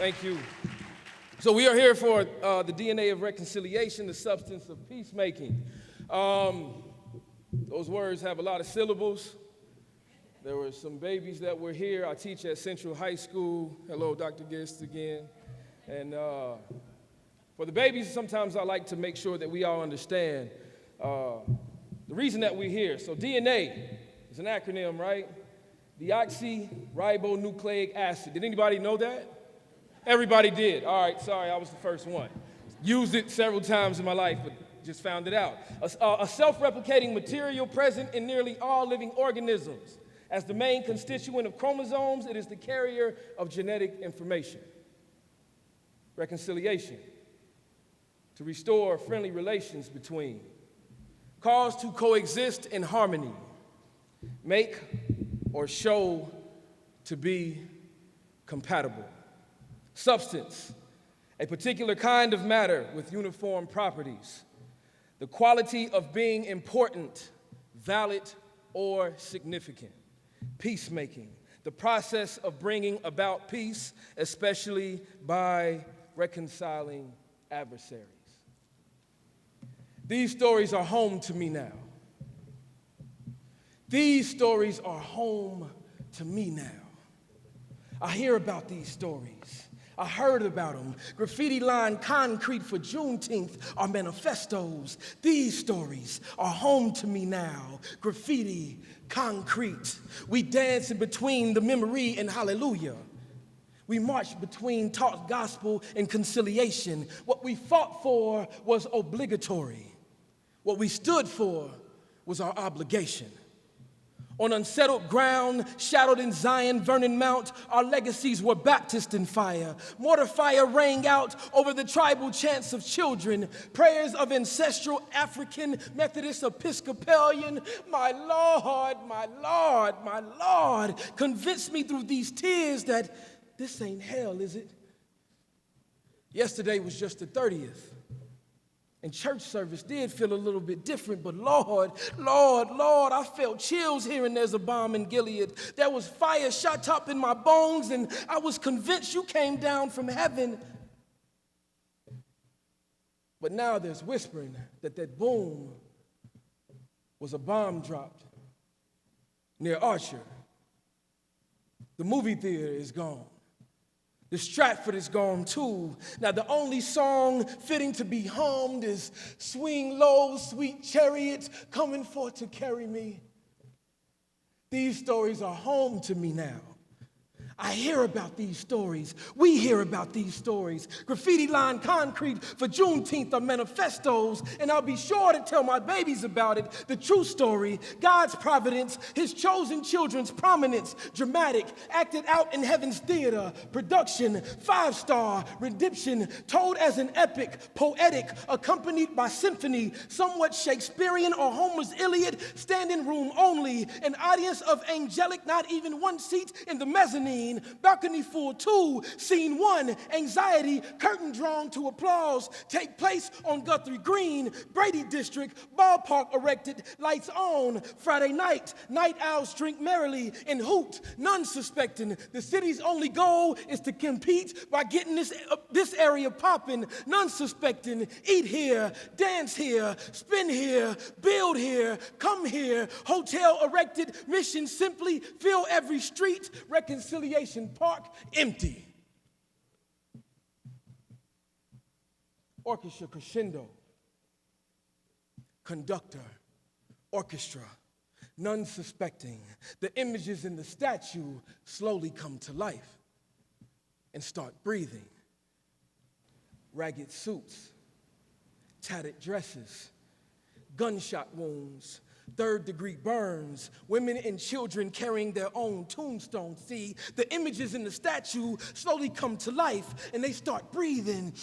Thank you. So we are here for the DNA of reconciliation, the substance of peacemaking. Those words have a lot of syllables. There were some babies that were here. I teach at Central High School. Hello, Dr. Gist again. And for the babies, sometimes I like to make sure that we all understand the reason that we're here. So DNA is an acronym, right? Deoxyribonucleic acid. Did anybody know that? Everybody did. All right, sorry, I was the first one. Used it several times in my life, but just found it out. A self-replicating material present in nearly all living organisms. As the main constituent of chromosomes, it is the carrier of genetic information. Reconciliation. To restore friendly relations between. Cause to coexist in harmony. Make or show to be compatible. Substance, a particular kind of matter with uniform properties. The quality of being important, valid, or significant. Peacemaking, the process of bringing about peace, especially by reconciling adversaries. These stories are home to me now. These stories are home to me now. I hear about these stories. I heard about them. Graffiti-lined concrete for Juneteenth are manifestos. These stories are home to me now. Graffiti, concrete. We dance in between the memory and hallelujah. We march between taught gospel and conciliation. What we fought for was obligatory. What we stood for was our obligation. On unsettled ground, shadowed in Zion, Vernon Mount, our legacies were baptized in fire. Mortar fire rang out over the tribal chants of children, prayers of ancestral African Methodist Episcopalian. My Lord, my Lord, my Lord, convince me through these tears that this ain't hell, is it? Yesterday was just the 30th. And church service did feel a little bit different, but Lord, I felt chills hearing there's a bomb in Gilead. There was fire shot up in my bones, and I was convinced you came down from heaven. But now there's whispering that boom was a bomb dropped near Archer. The movie theater is gone. The Stratford is gone too. Now the only song fitting to be hummed is Swing Low, Sweet Chariot, coming forth to carry me. These stories are home to me now. I hear about these stories. We hear about these stories. Graffiti-lined concrete for Juneteenth are manifestos, and I'll be sure to tell my babies about it. The true story, God's providence, his chosen children's prominence, dramatic, acted out in heaven's theater, production, 5-star, redemption, told as an epic, poetic, accompanied by symphony, somewhat Shakespearean or Homer's Iliad, standing room only, an audience of angelic, not even one seat in the mezzanine. Balcony full 2, scene 1, anxiety, curtain drawn to applause, take place on Guthrie Green, Brady District, ballpark erected, lights on, Friday night, night owls drink merrily and hoot, none suspecting the city's only goal is to compete by getting this area popping, none suspecting, eat here, dance here, spin here, build here, come here, hotel erected, mission simply, fill every street, reconciliation Park empty. Orchestra crescendo. Conductor. Orchestra. None suspecting. The images in the statue slowly come to life and start breathing. Ragged suits. Tattered dresses. Gunshot wounds. Third-degree burns, women and children carrying their own tombstones. See, the images in the statue slowly come to life, and they start breathing.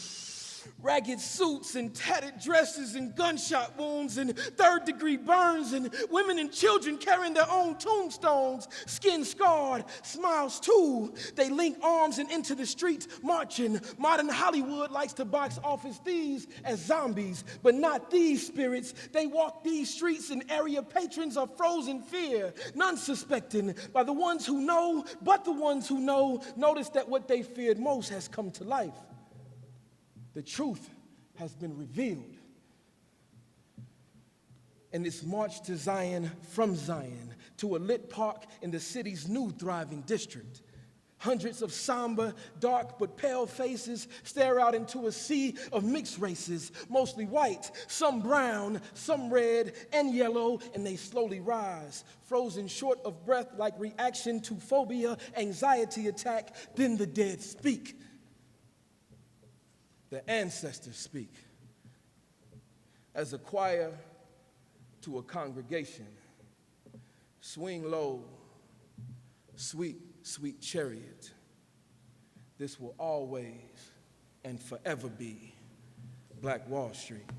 Ragged suits and tattered dresses and gunshot wounds and third-degree burns and women and children carrying their own tombstones, skin scarred, smiles too. They link arms and into the streets marching. Modern Hollywood likes to box office these as zombies, but not these spirits. They walk these streets and area patrons are frozen fear, none suspecting by the ones who know, but the ones who know notice that what they feared most has come to life. The truth has been revealed. And it's marched to Zion from Zion to a lit park in the city's new thriving district. Hundreds of somber, dark, but pale faces stare out into a sea of mixed races, mostly white, some brown, some red and yellow, and they slowly rise, frozen short of breath like reaction to phobia, anxiety attack. Then the dead speak. The ancestors speak. As a choir to a congregation, swing low, sweet, sweet chariot. This will always and forever be Black Wall Street.